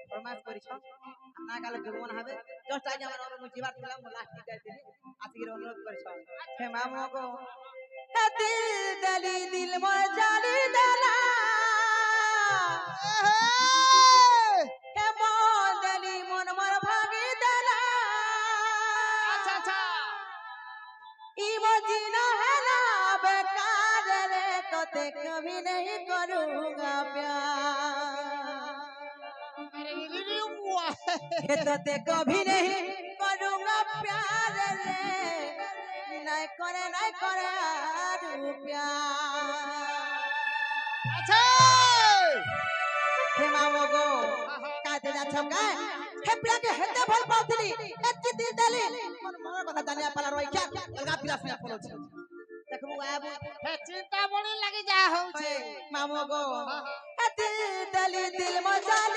ফরমাস করিছ না গালে জুমন হবে জাস্ট আগে আমার অনুরোধ জিবার ছিলাম লাস্ট দিকে দিলি আজকে অনুরোধ করিছ হে মামু গো হে দিল দলি দিল মোর জালি দেলা হে মন দলি মন মোর ভাগি দেলা আচ্ছা আচ্ছা ই মজিনা है ना बेकार रे तोते कभी नहीं करूंगा प्यार तोते कभी नहीं करूंगा प्यार रे नहीं करे प्यार अच्छा हे मामो गो काते जाछो का हे पिया के हेते भल पाउतली एत्ते दिल दली मन मन কথা জানিয়া পালা রই क्या अलगा पिला सुना पड़ो छ देखबो आबो हे चिंता बड़ी लागि जा होउ छे मामो गो हे दिल दली दिल मजाल